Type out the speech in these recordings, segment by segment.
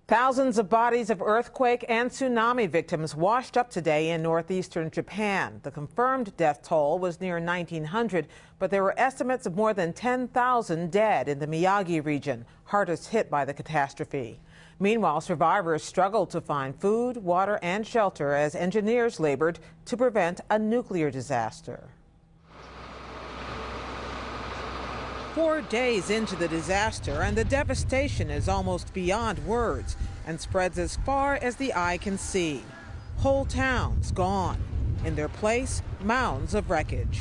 Thousands of bodies of earthquake and tsunami victims washed up today in northeastern Japan. The confirmed death toll was near 1,900, but there were estimates of more than 10,000 dead in the Miyagi region, hardest hit by the catastrophe. Meanwhile, survivors struggled to find food, water, and shelter as engineers labored to prevent a nuclear disaster. 4 days into the disaster, and the devastation is almost beyond words and spreads as far as the eye can see. Whole towns gone. In their place, mounds of wreckage.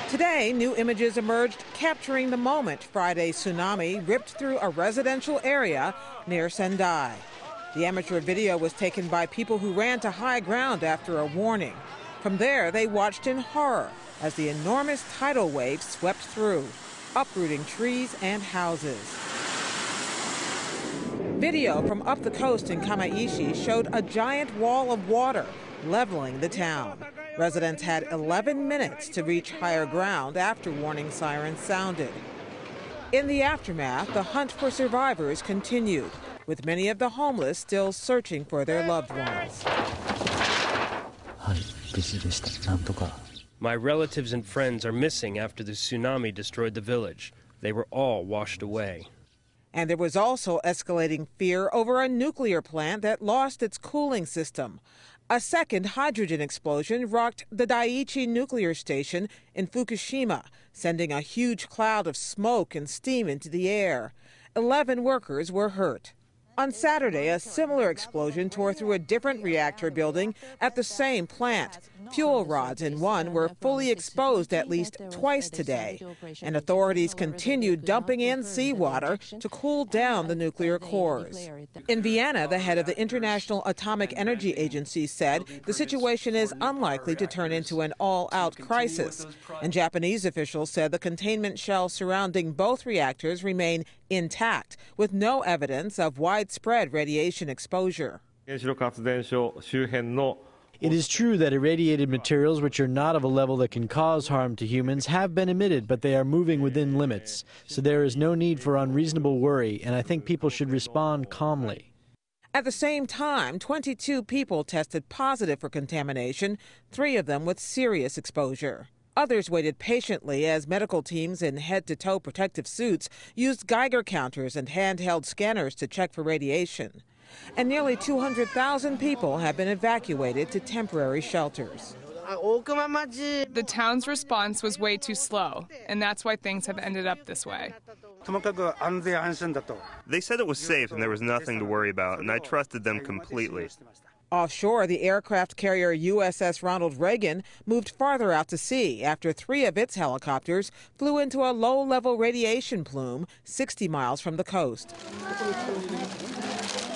Today, new images emerged capturing the moment Friday's tsunami ripped through a residential area near Sendai. The amateur video was taken by people who ran to high ground after a warning. From there, they watched in horror as the enormous tidal wave swept through, uprooting trees and houses. Video from up the coast in Kamaishi showed a giant wall of water leveling the town. Residents had 11 minutes to reach higher ground after warning sirens sounded. In the aftermath, the hunt for survivors continued, with many of the homeless still searching for their loved ones. My relatives and friends are missing after the tsunami destroyed the village. They were all washed away. And there was also escalating fear over a nuclear plant that lost its cooling system. A second hydrogen explosion rocked the Daiichi nuclear station in Fukushima, sending a huge cloud of smoke and steam into the air. 11 workers were hurt. On Saturday, a similar explosion tore through a different reactor building at the same plant. Fuel rods in one were fully exposed at least twice today, and authorities continued dumping in seawater to cool down the nuclear cores. In Vienna, the head of the International Atomic Energy Agency said the situation is unlikely to turn into an all-out crisis, and Japanese officials said the containment shells surrounding both reactors remain intact, with no evidence of widespread radiation exposure. It is true that irradiated materials which are not of a level that can cause harm to humans have been emitted, but they are moving within limits. So there is no need for unreasonable worry, and I think people should respond calmly. At the same time, 22 people tested positive for contamination, 3 of them with serious exposure. Others waited patiently as medical teams in head-to-toe protective suits used Geiger counters and handheld scanners to check for radiation. And nearly 200,000 people have been evacuated to temporary shelters. The town's response was way too slow, and that's why things have ended up this way. They said it was safe and there was nothing to worry about, and I trusted them completely. Offshore, the aircraft carrier USS Ronald Reagan moved farther out to sea after 3 of its helicopters flew into a low-level radiation plume 60 miles from the coast.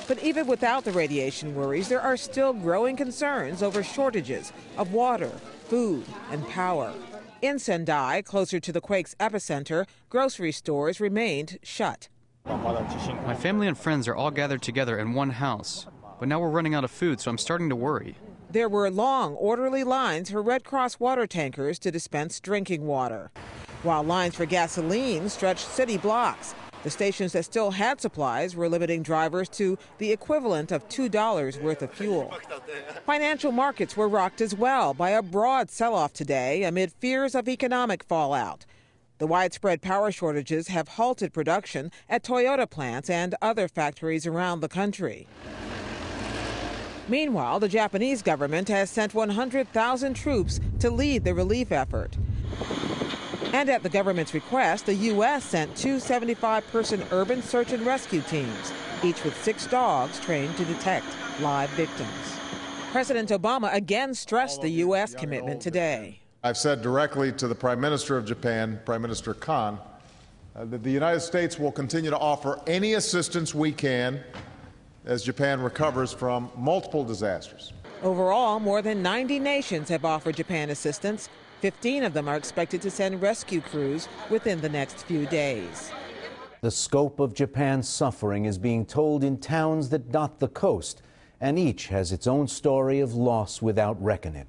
But even without the radiation worries, there are still growing concerns over shortages of water, food, and power. In Sendai, closer to the quake's epicenter, grocery stores remained shut. My family and friends are all gathered together in one house, but now we're running out of food, so I'm starting to worry. There were long, orderly lines for Red Cross water tankers to dispense drinking water, while lines for gasoline stretched city blocks. The stations that still had supplies were limiting drivers to the equivalent of $2 worth of fuel. Financial markets were rocked as well by a broad sell-off today amid fears of economic fallout. The widespread power shortages have halted production at Toyota plants and other factories around the country. Meanwhile, the Japanese government has sent 100,000 troops to lead the relief effort. And at the government's request, the U.S. sent 2 75-person urban search and rescue teams, each with 6 dogs trained to detect live victims. President Obama again stressed the U.S. commitment today. I've said directly to the Prime Minister of Japan, Prime Minister Kan, that the United States will continue to offer any assistance we can as Japan recovers from multiple disasters. Overall, more than 90 nations have offered Japan assistance. 15 of them are expected to send rescue crews within the next few days. The scope of Japan's suffering is being told in towns that dot the coast, and each has its own story of loss without reckoning.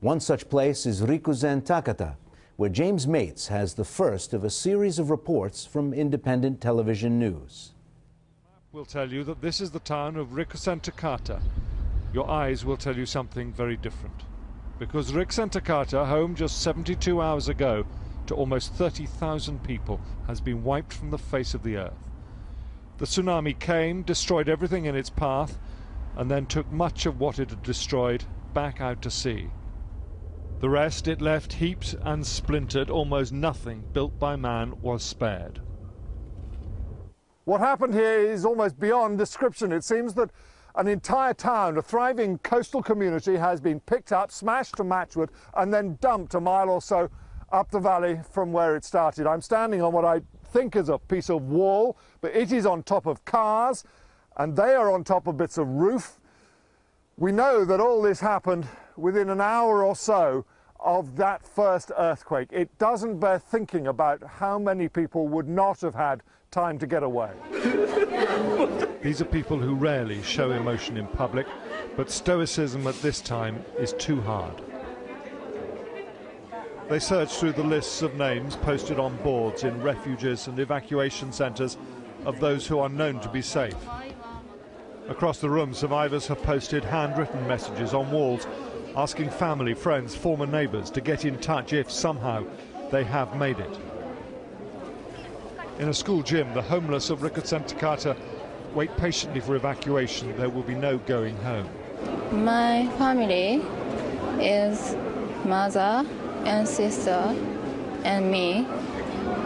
One such place is Rikuzen Takata, where James Mates has the first of a series of reports from independent television news. will tell you that this is the town of Rikusentakata. Your eyes will tell you something very different. Because Rikusentakata, home just 72 hours ago to almost 30,000 people, has been wiped from the face of the earth. The tsunami came, destroyed everything in its path, and then took much of what it had destroyed back out to sea. The rest it left heaped and splintered. Almost nothing built by man was spared. What happened here is almost beyond description. It seems that an entire town, a thriving coastal community, has been picked up, smashed to matchwood, and then dumped a mile or so up the valley from where it started. I'm standing on what I think is a piece of wall, but it is on top of cars, and they are on top of bits of roof. We know that all this happened within an hour or so of that first earthquake. It doesn't bear thinking about how many people would not have had time to get away. These are people who rarely show emotion in public, but stoicism at this time is too hard. They search through the lists of names posted on boards in refuges and evacuation centres of those who are known to be safe. Across the room, survivors have posted handwritten messages on walls asking family, friends, former neighbours to get in touch if somehow they have made it. In a school gym, the homeless of Rikusentakata wait patiently for evacuation. There will be no going home. My family is mother and sister and me,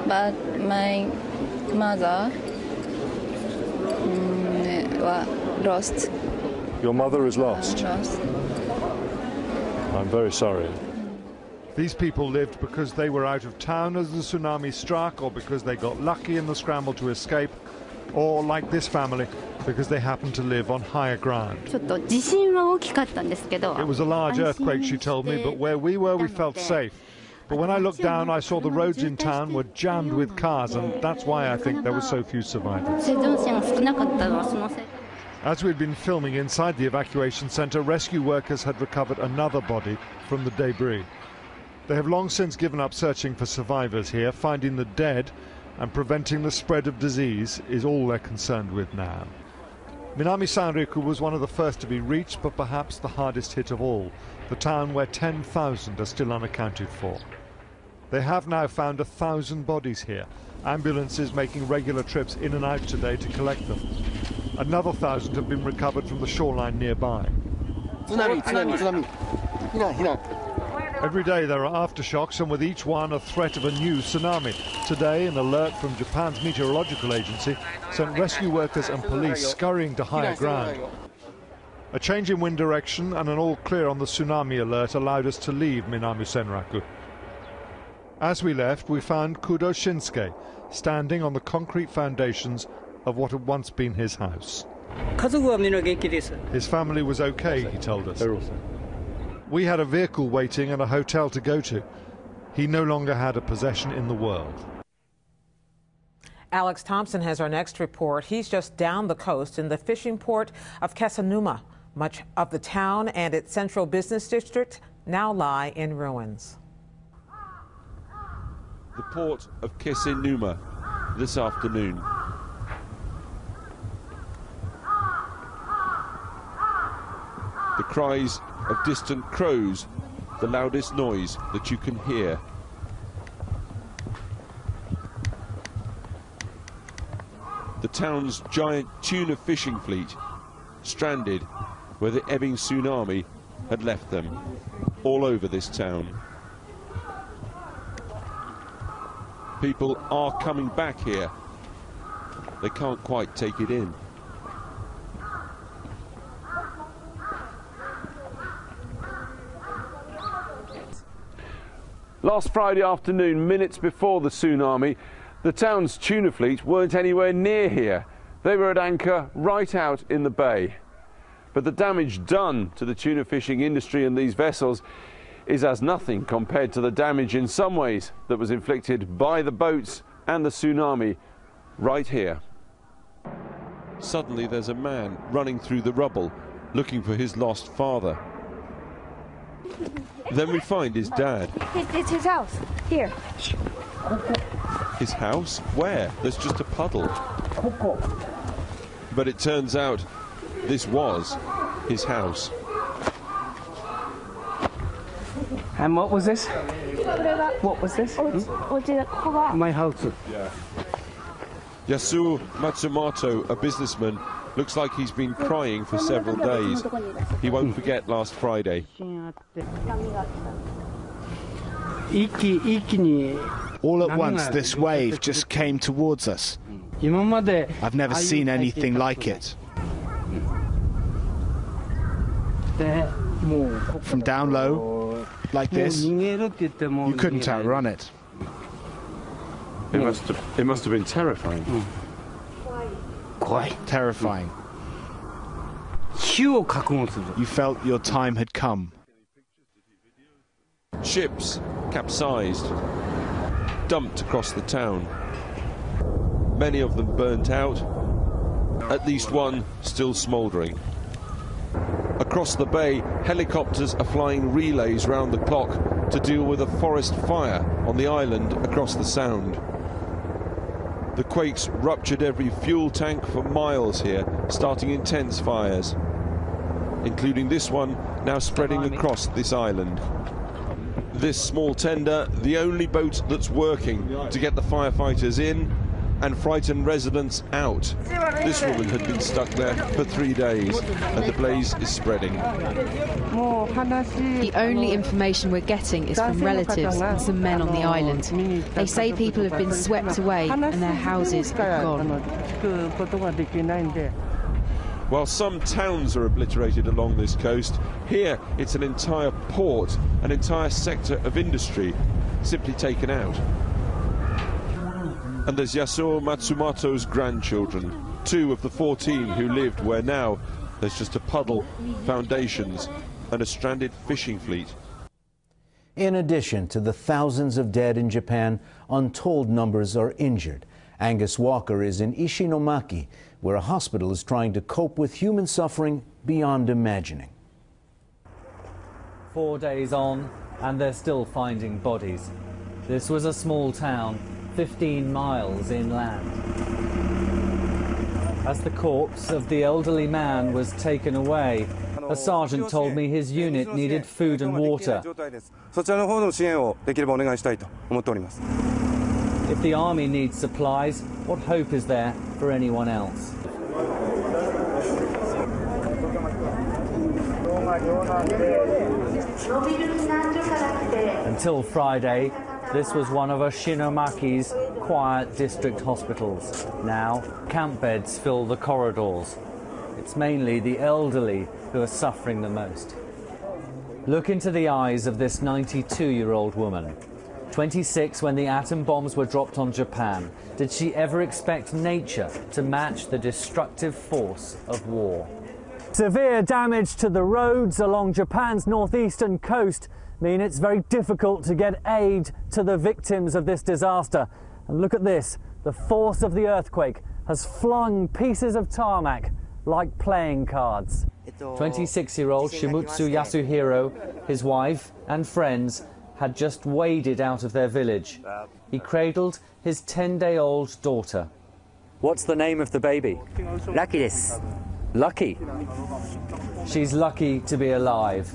but my mother was lost. Your mother is lost? Lost. I'm very sorry. These people lived because they were out of town as the tsunami struck, or because they got lucky in the scramble to escape, or, like this family, because they happened to live on higher ground. It was a large earthquake, she told me, but where we were, we felt safe. But when I looked down, I saw the roads in town were jammed with cars, and that's why I think there were so few survivors. As we'd been filming inside the evacuation centre, rescue workers had recovered another body from the debris. They have long since given up searching for survivors here. Finding the dead and preventing the spread of disease is all they're concerned with now. Minami Sanriku was one of the first to be reached, but perhaps the hardest hit of all, the town where 10,000 are still unaccounted for. They have now found 1,000 bodies here, ambulances making regular trips in and out today to collect them. Another 1,000 have been recovered from the shoreline nearby. Tsunami, tsunami, tsunami. Hina. Every day there are aftershocks, and with each one a threat of a new tsunami. Today, an alert from Japan's meteorological agency sent rescue workers and police scurrying to higher ground. A change in wind direction and an all clear on the tsunami alert allowed us to leave Minami Senraku. As we left, we found Kudo Shinsuke standing on the concrete foundations of what had once been his house. His family was okay, he told us. We had a vehicle waiting and a hotel to go to. He no longer had a possession in the world. Alex Thompson has our next report. He's just down the coast in the fishing port of Kesanuma. Much of the town and its central business district now lie in ruins. The port of Kesanuma this afternoon. The cries of distant crows, the loudest noise that you can hear. The town's giant tuna fishing fleet, stranded where the ebbing tsunami had left them, all over this town. People are coming back here. They can't quite take it in. Last Friday afternoon, minutes before the tsunami, the town's tuna fleet weren't anywhere near here. They were at anchor right out in the bay. But the damage done to the tuna fishing industry and these vessels is as nothing compared to the damage in some ways that was inflicted by the boats and the tsunami right here. Suddenly there's a man running through the rubble looking for his lost father. Then we find his dad. It's his house. Here. His house? Where? There's just a puddle. But it turns out this was his house. And what was this? What was this? My house. Yeah. Yasuo Matsumoto, a businessman, looks like he's been crying for several days. He won't forget last Friday. All at once, this wave just came towards us. I've never seen anything like it. From down low, like this, you couldn't outrun it. It must have been terrifying. Terrifying. You felt your time had come. Ships capsized, dumped across the town. Many of them burnt out, at least one still smouldering. Across the bay, helicopters are flying relays round the clock to deal with a forest fire on the island across the sound. The quakes ruptured every fuel tank for miles here, starting intense fires, including this one now spreading across this island. This small tender, the only boat that's working to get the firefighters in and frighten residents out. This woman had been stuck there for 3 days, and the blaze is spreading. The only information we're getting is from relatives and some men on the island. They say people have been swept away and their houses are gone. While some towns are obliterated along this coast, here it's an entire port, an entire sector of industry simply taken out. And there's Yasuo Matsumoto's grandchildren, 2 of the 14 who lived where now there's just a puddle, foundations, and a stranded fishing fleet. In addition to the thousands of dead in Japan, untold numbers are injured. Angus Walker is in Ishinomaki, where a hospital is trying to cope with human suffering beyond imagining. 4 days on, and they're still finding bodies. This was a small town, 15 miles inland. As the corpse of the elderly man was taken away, a sergeant told me his unit needed food and water. If the army needs supplies, what hope is there for anyone else? Until Friday, this was one of Ishinomaki's quiet district hospitals. Now, camp beds fill the corridors. It's mainly the elderly who are suffering the most. Look into the eyes of this 92-year-old woman. 26 when the atom bombs were dropped on Japan. Did she ever expect nature to match the destructive force of war? Severe damage to the roads along Japan's northeastern coast mean it's very difficult to get aid to the victims of this disaster. And look at this, the force of the earthquake has flung pieces of tarmac like playing cards. 26-year-old Shimutsu Yasuhiro, his wife and friends had just waded out of their village. He cradled his 10-day-old daughter. What's the name of the baby? Lucky desu. Lucky. She's lucky to be alive.